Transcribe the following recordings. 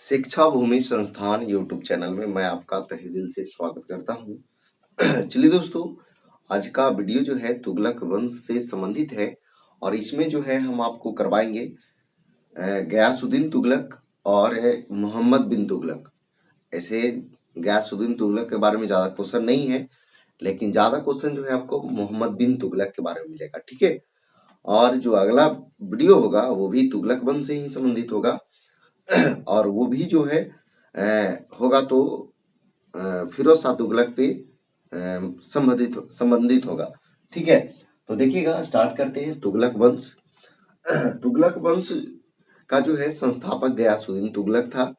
शिक्षा भूमि संस्थान YouTube channel में मैं आपका तहे दिल से स्वागत करता हूँ। चलिए दोस्तों, आज का वीडियो जो है तुगलक वंश से संबंधित है और इसमें जो है हम आपको करवाएंगे गयासुद्दीन तुगलक और मोहम्मद बिन तुगलक। ऐसे गयासुद्दीन तुगलक के बारे में ज़्यादा क्वेश्चन नहीं है, लेकिन ज़्यादा क्वेश्चन जो है आपको मोहम्मद बिन तुगलक के बारे में मिलेगा, ठीक है। और जो अगला वीडियो होगा वो भी तुगलक वंश से ही संबंधित होगा और वो भी जो है होगा तो फिरोज शाह तुगलक पे संबंधित होगा, ठीक है। तो देखिएगा, स्टार्ट करते हैं। तुगलक वंश तुगलक वंश का जो है संस्थापक गयासुद्दीन तुगलक था,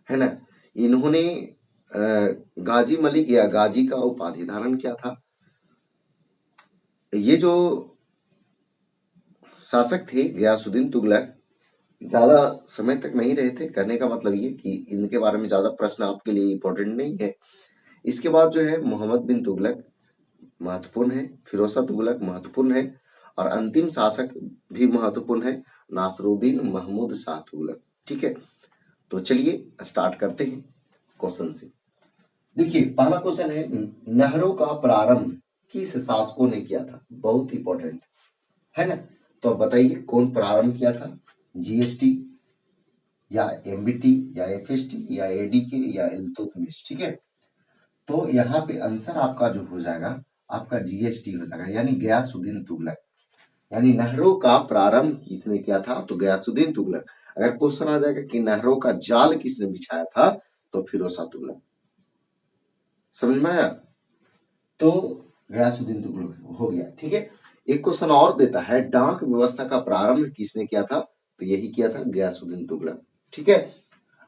है ना। इन्होंने गाजी मलिक या गाजी का उपाधि धारण किया था। ये जो शासक थे गयासुद्दीन तुगलक ज्यादा समय तक नहीं रहे थे। कहने का मतलब ये कि इनके बारे में ज्यादा प्रश्न आपके लिए इंपॉर्टेंट नहीं है। इसके बाद जो है मोहम्मद बिन तुगलक महत्वपूर्ण है, फिरोज शाह तुगलक महत्वपूर्ण है और अंतिम शासक भी महत्वपूर्ण है, नासरुद्दीन महमूद शाह तुगलक, ठीक है। तो चलिए स्टार्ट करते हैं क्वेश्चन से। देखिए, पहला क्वेश्चन है, नहरों का प्रारंभ किस शासकों ने किया था? बहुत इंपॉर्टेंट है ना। तो अब बताइए कौन प्रारंभ किया था? जीएसटी या एमबीटी या एफएसटी या एडीके या इल्तुतमिश, ठीक है। तो यहाँ पे आंसर आपका जो हो जाएगा, आपका जीएसटी हो जाएगा, यानी गयासुद्दीन तुगलक। यानी नहरों का प्रारंभ किसने किया था? तो गयासुद्दीन तुगलक। अगर क्वेश्चन आ जाएगा कि नहरों का जाल किसने बिछाया था, तो फिरोज शाह तुगलक। समझ में आया? तो गयासुद्दीन तुगलक हो गया, ठीक है। एक क्वेश्चन और देता है, डाक व्यवस्था का प्रारंभ किसने किया था? तो यही किया था गयासुद्दीन तुगलक, ठीक है।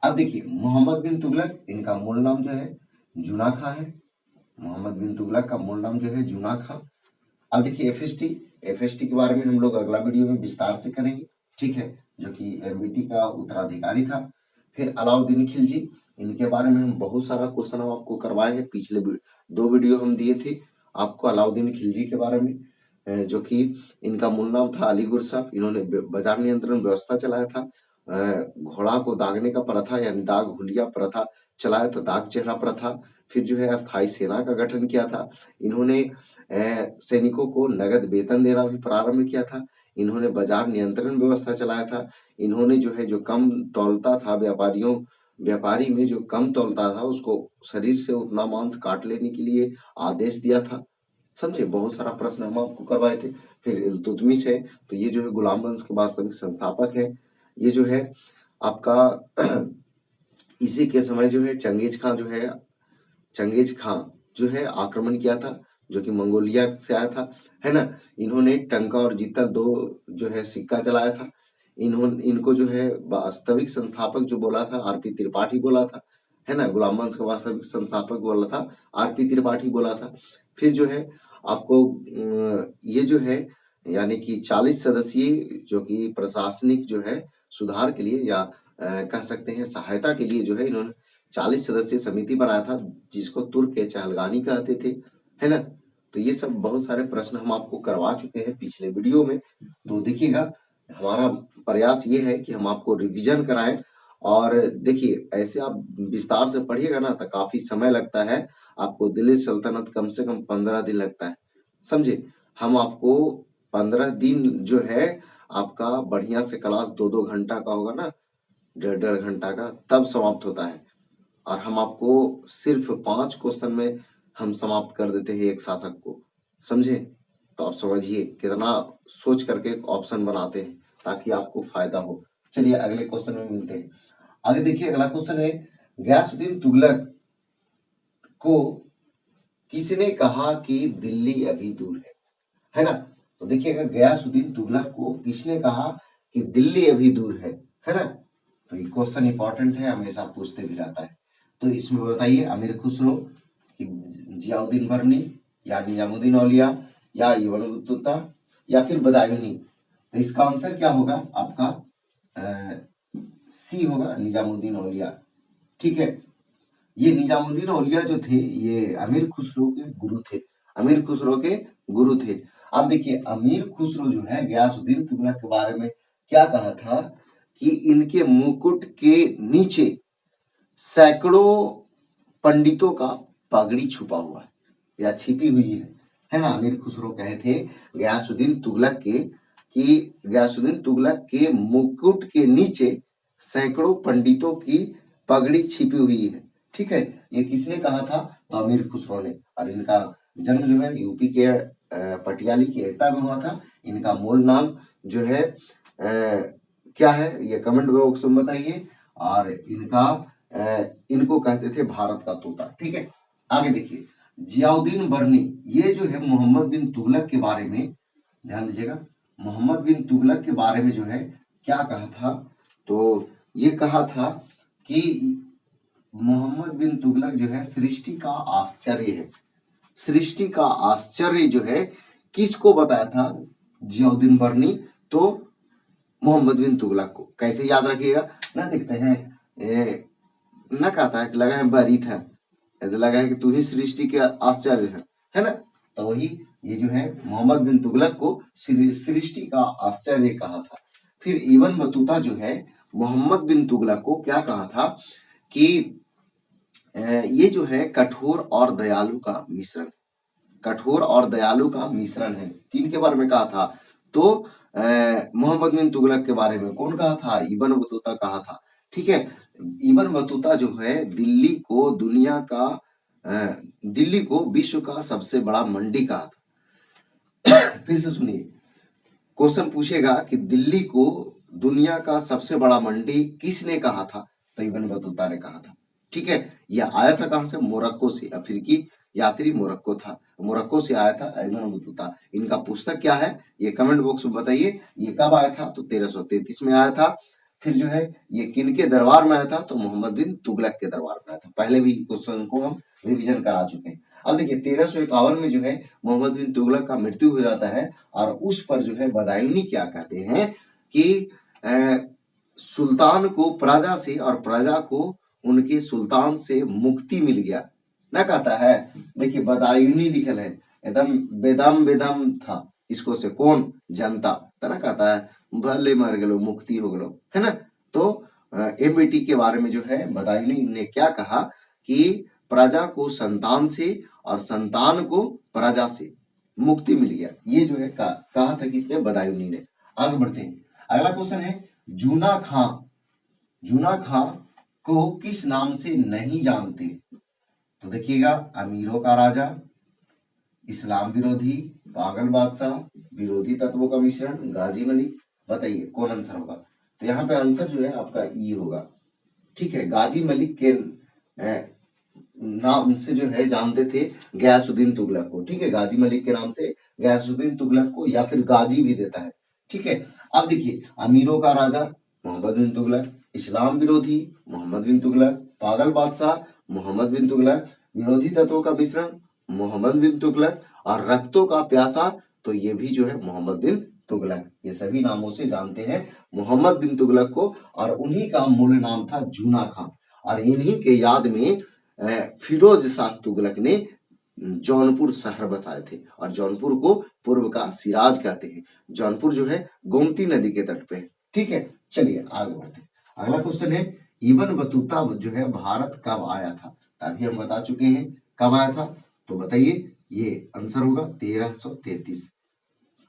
अब देखिए, मोहम्मद बिन तुगलक, इनका मूल नाम जो है जूना खां है। मोहम्मद बिन तुगलक का मूल नाम जो है जूना खां। अब देखिए एफएसटी के बारे में हम लोग अगला वीडियो में विस्तार से करेंगे, ठीक है, जो कि एमबीटी का उत्तराधिकारी था। फिर अलाउद्दीन खिलजी, इनके बारे में हम बहुत सारा क्वेश्चन हम आपको करवाए हैं। पिछले 2 वीडियो हम दिए थे आपको अलाउद्दीन खिलजी के बारे में, जो कि इनका मूल नाम था अली गुरसाफ। इन्होंने बाजार नियंत्रण व्यवस्था चलाया था, घोड़ा को दागने का प्रथा यानी दाग हुलिया प्रथा चलाया था, दाग चेहरा प्रथा। फिर जो है अस्थायी सेना का गठन किया था। इन्होंने सैनिकों को नगद वेतन देना भी प्रारंभ किया था। इन्होंने बाजार नियंत्रण व्यवस्था चलाया था। इन्होंने जो है जो कम तौलता था व्यापारी में जो कम तौलता था उसको शरीर से उतना मांस काट लेने के लिए आदेश दिया था। समझे? बहुत सारा प्रश्न हम आपको करवाए थे। फिर इल्तुतमिश है, तो ये जो है गुलाम वंश के वास्तविक संस्थापक है। ये जो है आपका इसी के समय जो है चंगेज खां जो है आक्रमण किया था, जो कि मंगोलिया से आया था, है ना। इन्होंने टंका और जीतल 2 जो है सिक्का चलाया था। इनको जो है वास्तविक संस्थापक जो बोला था आरपी त्रिपाठी बोला था, है ना। गुलाम वंश का वास्तविक संस्थापक बोला था आरपी त्रिपाठी बोला था। फिर जो है आपको ये जो है यानी कि 40 सदस्यीय जो कि प्रशासनिक जो है सुधार के लिए या कह सकते हैं सहायता के लिए जो है इन्होंने 40 सदस्यीय समिति बनाया था, जिसको तुर्क के चहलगानी कहते थे, है ना। तो ये सब बहुत सारे प्रश्न हम आपको करवा चुके हैं पिछले वीडियो में। तो देखिएगा, हमारा प्रयास ये है कि हम आपको रिवीजन कराएं। और देखिए, ऐसे आप विस्तार से पढ़िएगा ना तो काफी समय लगता है आपको। दिल्ली सल्तनत कम से कम 15 दिन लगता है, समझे। हम आपको 15 दिन जो है आपका बढ़िया से क्लास 2-2 घंटा का होगा ना, 1.5-1.5 घंटा का, तब समाप्त होता है। और हम आपको सिर्फ 5 क्वेश्चन में हम समाप्त कर देते हैं एक शासक को, समझे। तो आप समझिए कितना सोच करके ऑप्शन बनाते हैं ताकि आपको फायदा हो। चलिए अगले क्वेश्चन में मिलते हैं। आगे देखिए, अगला क्वेश्चन है, गयासुद्दीन तुगलक को किसने कहा कि दिल्ली अभी दूर है ना। तो देखिएगा, गयासुद्दीन तुगलक को किसने कहा कि दिल्ली अभी दूर है ना। तो ये क्वेश्चन इंपॉर्टेंट है, हमेशा पूछते भी रहता है। तो इसमें बताइए, अमीर खुसरो, जियाउद्दीन बर्नी या निजामुद्दीन औलिया या इब्न बतूता या फिर बदायूनी। तो इसका आंसर क्या होगा आपका? सी होगा, निजामुद्दीन औलिया, ठीक है। ये निजामुद्दीन औलिया जो थे ये अमीर खुसरो के गुरु थे, अमीर खुसरो के गुरु थे। अब देखिए, अमीर खुसरो जो है गयासुद्दीन तुगलक के बारे में क्या कहा था कि इनके मुकुट के नीचे सैकड़ों पंडितों का पगड़ी छुपा हुआ है या छिपी हुई है ना। अमीर खुसरो कहे थे गयासुद्दीन तुगलक के कि गयासुद्दीन तुगलक के मुकुट के नीचे सैकड़ों पंडितों की पगड़ी छिपी हुई है। ठीक है, ये किसने कहा था? तो अमीर खुसरो ने। और इनका जन्म जो है यूपी के पटियाली के एटा में हुआ था। इनका मूल नाम जो है क्या है ये कमेंट बॉक्स में बताइए। और इनको कहते थे भारत का तोता। ठीक है, आगे देखिए जियाउद्दीन बर्नी, ये जो है मोहम्मद बिन तुगलक के बारे में ध्यान दीजिएगा। मोहम्मद बिन तुगलक के बारे में जो है क्या कहा था? तो ये कहा था कि मोहम्मद बिन तुगलक जो है सृष्टि का आश्चर्य है। सृष्टि का आश्चर्य जो है किसको बताया था? जियाउद्दीन बर्नी तो मोहम्मद बिन तुगलक को। कैसे याद रखिएगा ना, देखते हैं न कहता है कि लगा है बरीत है, ऐसे लगा है कि तू ही सृष्टि के आश्चर्य है ना। तो वही ये जो है मोहम्मद बिन तुगलक को सृष्टि का आश्चर्य कहा था। फिर इब्न बतूता जो है मोहम्मद बिन तुगलक को क्या कहा था कि ये जो है कठोर और दयालु का मिश्रण, कठोर और दयालु का मिश्रण है। किन के बारे में कहा था? तो मोहम्मद बिन तुगलक के बारे में कौन कहा था? इब्न बतूता कहा था। ठीक है, इब्न बतूता जो है दिल्ली को दुनिया का दिल्ली को विश्व का सबसे बड़ा मंडी कहा था। फिर से सुनिए, क्वेश्चन पूछेगा कि दिल्ली को दुनिया का सबसे बड़ा मंडी किसने कहा था? तो इब्न बतूता ने कहा था। ठीक है, यह आया था कहां से? मोरक्को से। अफ्रीकी यात्री मोरक्को था, मोरक्को से आया था इब्न बतूता। इनका पुस्तक क्या है ये कमेंट बॉक्स में बताइए। ये कब आया था? तो 1333 में आया था। फिर जो है ये किनके दरबार में आया था? तो मोहम्मद बिन तुगलक के दरबार में आया था। पहले भी क्वेश्चन को हम रिवीजन करा चुके हैं। अब देखिए 1351 में जो है मोहम्मद बिन तुगलक का मृत्यु हो जाता है और उस पर जो है बदायूनी क्या कहते हैं कि सुल्तान को प्रजा से और प्रजा को उनके सुल्तान से मुक्ति मिल गया ना कहता है। देखिए बदायूनी लिखल है, एकदम बेदम बेदम था इसको से कौन? जनता तो ना कहता है भले मर गलो मुक्ति हो गलो, है ना। तो एमबीटी के बारे में जो है बदायूनी ने क्या कहा कि प्रजा को संतान से और संतान को प्रजा से मुक्ति मिल गया। ये जो है कहा था किसने? बदायूनी ने। आगे बढ़ते हैं, अगला क्वेश्चन है जूना खां। जूना खां को किस नाम से नहीं जानते? तो देखिएगा अमीरों का राजा, इस्लाम विरोधी, पागल बादशाह, विरोधी तत्वों का मिश्रण, गाजी मलिक। बताइए कौन आंसर होगा? तो यहाँ पे आंसर जो है आपका ई होगा। ठीक है, गाजी मलिक के नाम से जो है जानते थे गयासुद्दीन तुगलक को। ठीक है, गाजी मलिक के नाम से गयासुद्दीन तुगलक को, या फिर गाजी भी देता है। ठीक है, अब देखिए अमीरों का राजा मोहम्मद बिन तुगलक, इस्लाम विरोधी मोहम्मद बिन तुगलक, पागल बादशाह मोहम्मद बिन तुगलक, विरोधी तत्वों का मिश्रण मोहम्मद बिन तुगलक, और रक्तों का प्यासा तो ये भी जो है मोहम्मद बिन तुगलक। ये सभी नामों से जानते हैं मोहम्मद बिन तुगलक को। और उन्हीं का मूल नाम था जूना खां। और इन्हीं के याद में फिरोज शाह तुगलक ने जौनपुर शहर बसाए थे। और जौनपुर को पूर्व का सिराज कहते हैं। जौनपुर जो है गोमती नदी के तट पे है। ठीक है, चलिए आगे बढ़ते हैं। अगला क्वेश्चन है इब्न बतूता जो है भारत कब आया था? तभी हम बता चुके हैं कब आया था। तो बताइए, ये आंसर होगा 1333।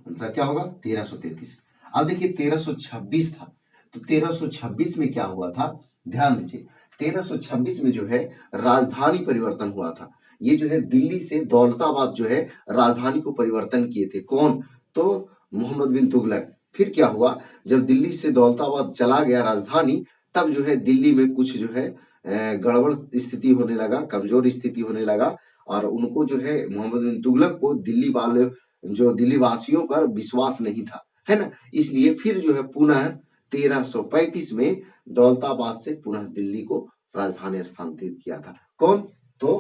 आंसर क्या होगा? 1333। अब देखिए 1326 था, तो 1326 में क्या हुआ था? ध्यान दीजिए 1326 में जो है राजधानी परिवर्तन हुआ था। ये जो है दिल्ली से दौलताबाद जो है राजधानी को परिवर्तन किए थे। कौन? तो मोहम्मद बिन तुगलक। फिर क्या हुआ? जब दिल्ली से दौलताबाद चला गया राजधानी, तब जो है दिल्ली में कुछ जो है गड़बड़ स्थिति होने लगा, कमजोर स्थिति होने लगा। और उनको जो है मोहम्मद बिन तुगलक को दिल्ली वाले जो दिल्ली वासियों पर विश्वास नहीं था, है ना। इसलिए फिर जो है पुनः 1335 में दौलताबाद से पुनः दिल्ली को राजधानी स्थानांतरित किया था। कौन? तो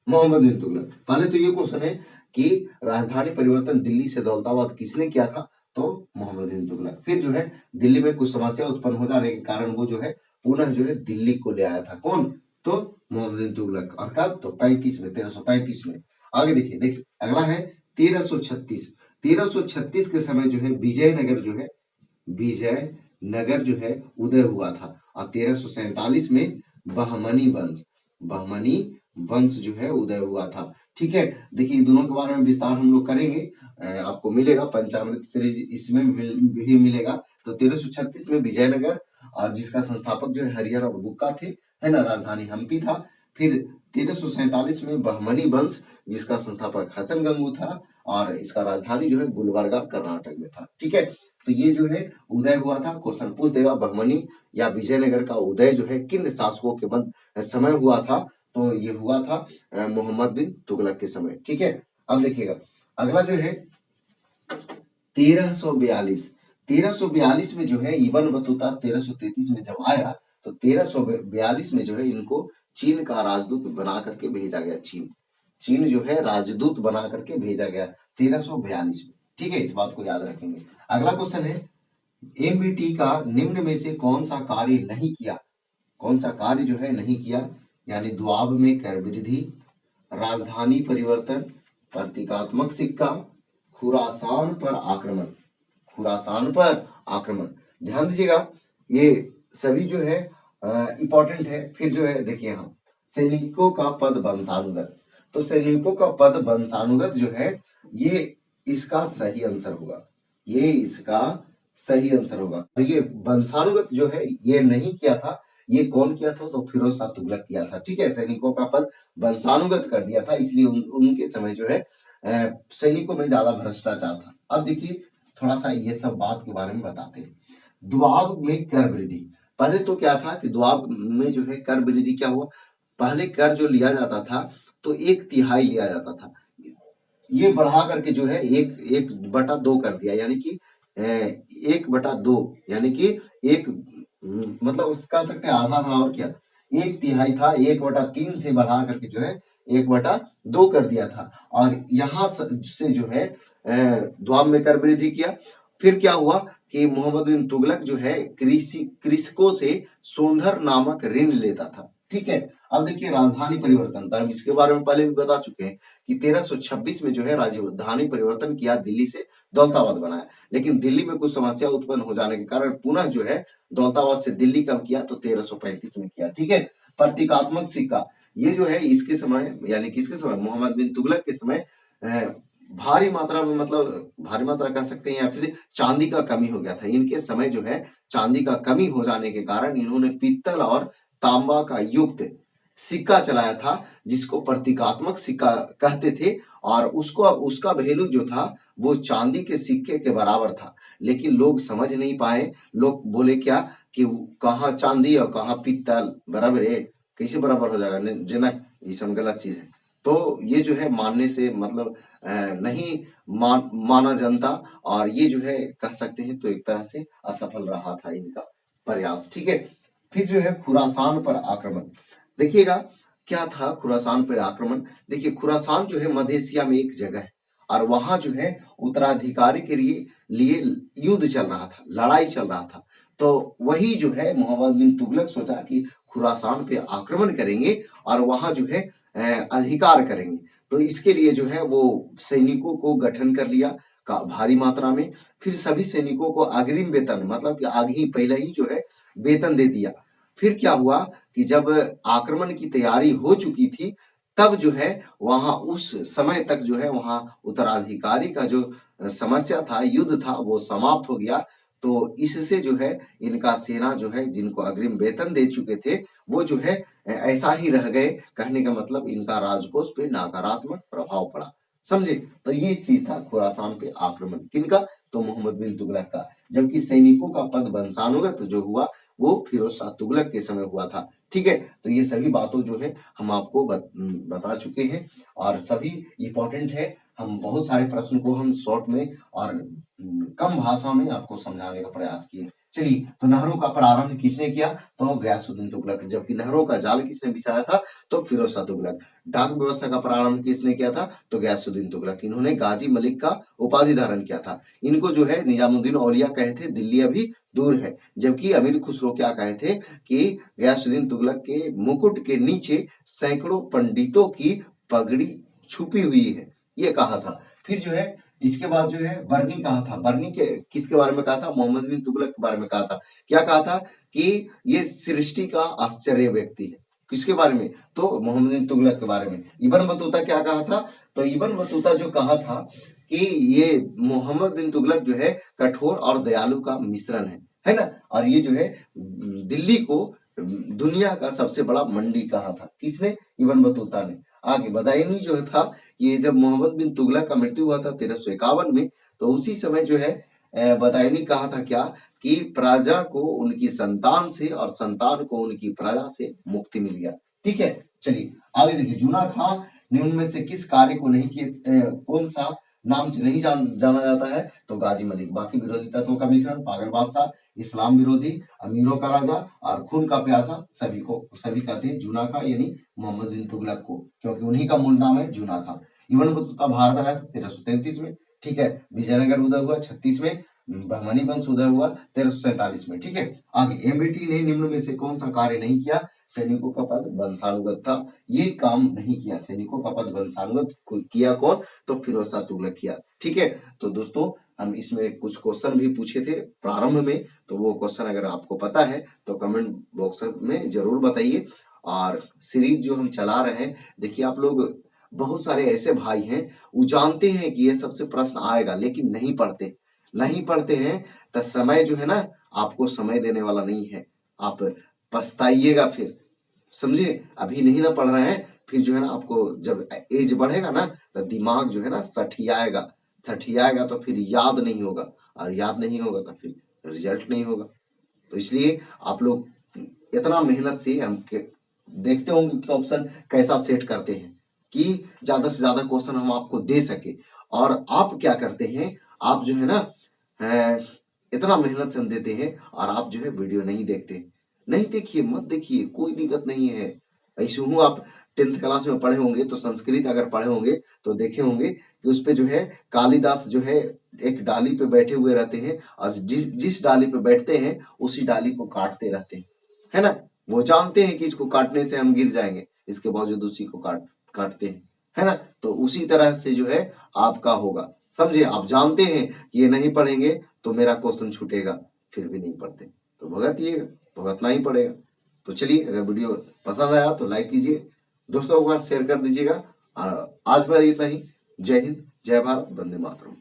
मोहम्मद बिन तुगलक। पहले तो ये क्वेश्चन है कि राजधानी परिवर्तन दिल्ली से दौलताबाद किसने किया था? तो मोहम्मद बिन तुगलक। फिर जो है दिल्ली में कुछ समस्या उत्पन्न हो जाने के कारण वो जो है पुनः जो है दिल्ली को ले आया था। कौन? तो मोहम्मद बिन तुगलक। और कब? तो 35 में, 1335 में। आगे देखिए, देखिए अगला है 1336। 1336 के समय जो है विजयनगर जो है, विजयनगर जो है उदय हुआ था। और 1347 में बहमनी वंश, बहमनी वंश जो है उदय हुआ था। ठीक है, देखिए दोनों के बारे में विस्तार हम लोग करेंगे, आपको मिलेगा पंचामृत सीरीज इसमें भी मिलेगा। तो 1336 में विजयनगर, और जिसका संस्थापक जो है हरिहर और बुक्का थे, है ना, राजधानी हम्पी था। फिर 1347 में बहमनी वंश, जिसका संस्थापक हसन गंगू था, और इसका राजधानी जो है गुलबर्गा कर्नाटक में था। ठीक है, तो ये जो है उदय हुआ था। क्वेश्चन पूछ देगा बहमनी या विजयनगर का उदय जो है किन शासकों के मध्य समय हुआ था, तो ये हुआ था मोहम्मद बिन तुगलक के समय। ठीक है, अब देखिएगा अगला जो है 1342, 1342 में जो है इबन बतूता 1333 में जब आया, तो 1342 में जो है इनको चीन का राजदूत बना करके भेजा गया। चीन जो है राजदूत बना करके भेजा गया 1342 में। ठीक है, इस बात को याद रखेंगे। अगला क्वेश्चन है एमबीटी का निम्न में से कौन सा कार्य नहीं किया, कौन सा कार्य जो है नहीं किया, यानी द्वाब में कर वृद्धि, राजधानी परिवर्तन, प्रतीकात्मक सिक्का, खुरासान पर आक्रमण, खुरासान पर आक्रमण। ध्यान दीजिएगा, ये सभी जो है इंपॉर्टेंट है। फिर जो है देखिए हम सैनिकों का पद वंशानुगत, तो सैनिकों का पद वंशानुगत जो है ये इसका सही आंसर होगा, ये इसका सही आंसर होगा। ये वंशानुगत जो है ये नहीं किया था, ये कौन किया था, तो फिरोज शाह तुगलक किया था। ठीक है, सैनिकों का पद वंशानुगत कर दिया था, इसलिए उनके समय जो है सैनिकों में ज्यादा भ्रष्टाचार था। अब देखिए थोड़ा सा ये सब बात के बारे में बताते हैं। दुआब में कर वृद्धि, पहले तो क्या था कि दुआब में जो है कर वृद्धि क्या हुआ, पहले कर जो लिया जाता था तो 1/3 लिया जाता था, ये बढ़ा करके जो है 1/2 कर दिया, यानी कि 1/2, यानी कि एक मतलब कह सकते हैं आधा था, और क्या 1/3 था, 1/3 से बढ़ा करके जो है 1/2 कर दिया था। और यहाँ से जो है द्वाब में कर वृद्धि किया। फिर क्या हुआ कि मोहम्मद बिन तुगलक जो है कृषकों से सोंधर नामक ऋण लेता था। ठीक है, अब देखिए राजधानी परिवर्तन था, इसके बारे में पहले भी बता चुके हैं कि 1326 में जो है राजधानी परिवर्तन किया, दिल्ली से दौलताबाद बनाया। लेकिन दिल्ली में कुछ समस्या उत्पन्न हो जाने के कारण पुनः जो है दौलताबाद से दिल्ली कब किया, तो 1335 में किया। ठीक है, प्रतीकात्मक सिक्का, ये जो है इसके समय, यानी किसके समय, मोहम्मद बिन तुगलक के समय भारी मात्रा में, मतलब भारी मात्रा कह सकते हैं, या फिर चांदी का कमी हो गया था। इनके समय जो है चांदी का कमी हो जाने के कारण इन्होंने पीतल और तांबा का युक्त सिक्का चलाया था, जिसको प्रतीकात्मक सिक्का कहते थे, और उसको उसका वैल्यू जो था वो चांदी के सिक्के के बराबर था। लेकिन लोग समझ नहीं पाए, लोग बोले क्या कि कहाँ चांदी और कहाँ पीतल बराबर है, कैसे बराबर हो जाएगा, जनक ये सब गलत चीज है। तो ये जो है मानने से मतलब नहीं माना जनता, और ये जो है कह सकते हैं तो एक तरह से असफल रहा था इनका प्रयास। ठीक है, फिर जो है खुरासान पर आक्रमण, देखिएगा क्या था खुरासान पर आक्रमण। देखिए खुरासान जो है मध्य एशिया में एक जगह है, और वहां जो है उत्तराधिकारी के लिए युद्ध चल रहा था, लड़ाई चल रहा था। तो वही जो है मोहम्मद बिन तुगलक सोचा कि खुरासान पे आक्रमण करेंगे और वहां जो है अधिकार करेंगे। तो इसके लिए जो है वो सैनिकों को गठन कर लिया का भारी मात्रा में। फिर सभी सैनिकों को अग्रिम वेतन, मतलब कि आगे ही पहले ही जो है वेतन दे दिया। फिर क्या हुआ कि जब आक्रमण की तैयारी हो चुकी थी, तब जो है वहां उस समय तक जो है वहां उत्तराधिकारी का जो समस्या था, युद्ध था, वो समाप्त हो गया। तो इससे जो है इनका सेना जो है जिनको अग्रिम वेतन दे चुके थे, वो जो है ऐसा ही रह गए। कहने का मतलब इनका राजकोष पे नकारात्मक प्रभाव पड़ा, समझे। तो ये चीज था खुरासान पे आक्रमण, किनका, तो मोहम्मद बिन तुगलक का। जबकि सैनिकों का पद वंशानुगत जो हुआ वो फिरोज शाह तुगलक के समय हुआ था। ठीक है, तो ये सभी बातों जो है हम आपको बता चुके हैं, और सभी इंपॉर्टेंट है। हम बहुत सारे प्रश्न को हम शॉर्ट में और कम भाषा में आपको समझाने का प्रयास किए। चलिए, तो नहरों का प्रारंभ किसने किया, तो गयासुद्दीन तुगलक। जबकि नहरों का जाल किसने बिछाया था, तो फिरोज शाह तुगलक। डाक व्यवस्था का प्रारंभ किसने किया था, तो गयासुद्दीन तुगलक। इन्होंने गाजी मलिक का उपाधि धारण किया था। इनको जो है निजामुद्दीन औलिया कहे थे, दिल्ली अभी दूर है। जबकि अमीर खुसरो क्या कहे थे कि गयासुद्दीन तुगलक के मुकुट के नीचे सैकड़ों पंडितों की पगड़ी छुपी हुई है, ये कहा था। फिर जो है इसके बाद जो है बर्नी कहा था, बर्नी के किसके बारे में कहा था, मोहम्मद बिन तुगलक के बारे में कहा था। क्या कहा था कि ये सृष्टि का आश्चर्य व्यक्ति है। किसके बारे में, तो मोहम्मद बिन तुगलक के बारे में। इब्न बतूता क्या कहा था, तो इब्न बतूता जो कहा था कि ये मोहम्मद बिन तुगलक जो है कठोर और दयालु का मिश्रण है ना। और ये जो है दिल्ली को दुनिया का सबसे बड़ा मंडी कहा था, किसने, इब्न बतूता ने। आगे बदायूनी जो था, ये जब मोहम्मद बिन तुगलक का मृत्यु हुआ था 1351 में, तो उसी समय जो है बदायूनी कहा था क्या, कि प्रजा को उनकी संतान से और संतान को उनकी प्रजा से मुक्ति मिल गया। ठीक है, चलिए आगे देखिए। जूना खां निम्न में से किस कार्य को नहीं किए, कौन सा नाम से नहीं जाना जाता है, तो गाजी मलिक। बाकी विरोधी तत्वों का मिश्रण, पागल बादशाह, इस्लाम विरोधी, अमीरों का राजा और खून का प्यासा, सभी कहते हैं जूना खां यानी मोहम्मद बिन तुगलक को, क्योंकि उन्हीं का मूल नाम है जूना खां। इब्न बतूता भारत आया 1333 में। ठीक है, विजयनगर उदय हुआ 36 में, बहमनी वंश उदय हुआ 1347 में। ठीक है, आगे एमबीटी ने निम्न में से कौन सा कार्य नहीं किया, सैनिकों का पद वंशानुगत था, ये काम नहीं किया, सैनिकों का पद वंशानुगत किया कौन, तो फिरोज शाह तुगलक किया। ठीक है, तो दोस्तों हम इसमें कुछ क्वेश्चन भी पूछे थे प्रारंभ में, तो वो क्वेश्चन अगर आपको पता है तो कमेंट बॉक्स में जरूर बताइए। और सीरीज जो हम चला रहे हैं, देखिए आप लोग बहुत सारे ऐसे भाई हैं वो जानते हैं कि ये सबसे प्रश्न आएगा, लेकिन नहीं पढ़ते हैं, तो समय जो है ना आपको समय देने वाला नहीं है, आप पछताइएगा फिर, समझे। अभी नहीं ना पढ़ रहे हैं, फिर जो है ना आपको जब एज बढ़ेगा ना, तो दिमाग जो है ना सठियाएगा तो फिर याद नहीं होगा, और याद नहीं होगा तो फिर रिजल्ट नहीं होगा। तो इसलिए आप लोग इतना मेहनत से हम देखते होंगे कि ऑप्शन कैसा सेट करते हैं कि ज्यादा से ज्यादा क्वेश्चन हम आपको दे सके। और आप क्या करते हैं, आप जो है ना इतना मेहनत से हम देते हैं और आप जो है वीडियो नहीं देखते। नहीं देखिए, मत देखिए, कोई दिक्कत नहीं है। ऐसे हूँ, आप 10th क्लास में पढ़े होंगे तो संस्कृत अगर पढ़े होंगे तो देखे होंगे कि उस पे जो है कालिदास जो है एक डाली पे बैठे हुए रहते हैं, और जिस डाली पे बैठते हैं उसी डाली को काटते रहते हैं, है ना। वो जानते हैं कि इसको काटने से हम गिर जाएंगे, इसके बावजूद उसी को काटते हैं, है ना। तो उसी तरह से जो है आपका होगा, समझे। आप जानते हैं कि ये नहीं पढ़ेंगे तो मेरा क्वेश्चन छूटेगा, फिर भी नहीं पढ़ते, तो भुगतिएगा, भुगतना ही पड़ेगा। तो चलिए, अगर वीडियो पसंद आया तो लाइक कीजिए, दोस्तों के पास शेयर कर दीजिएगा। और आज मैं इतना ही। जय हिंद, जय भारत, वंदे मातरम।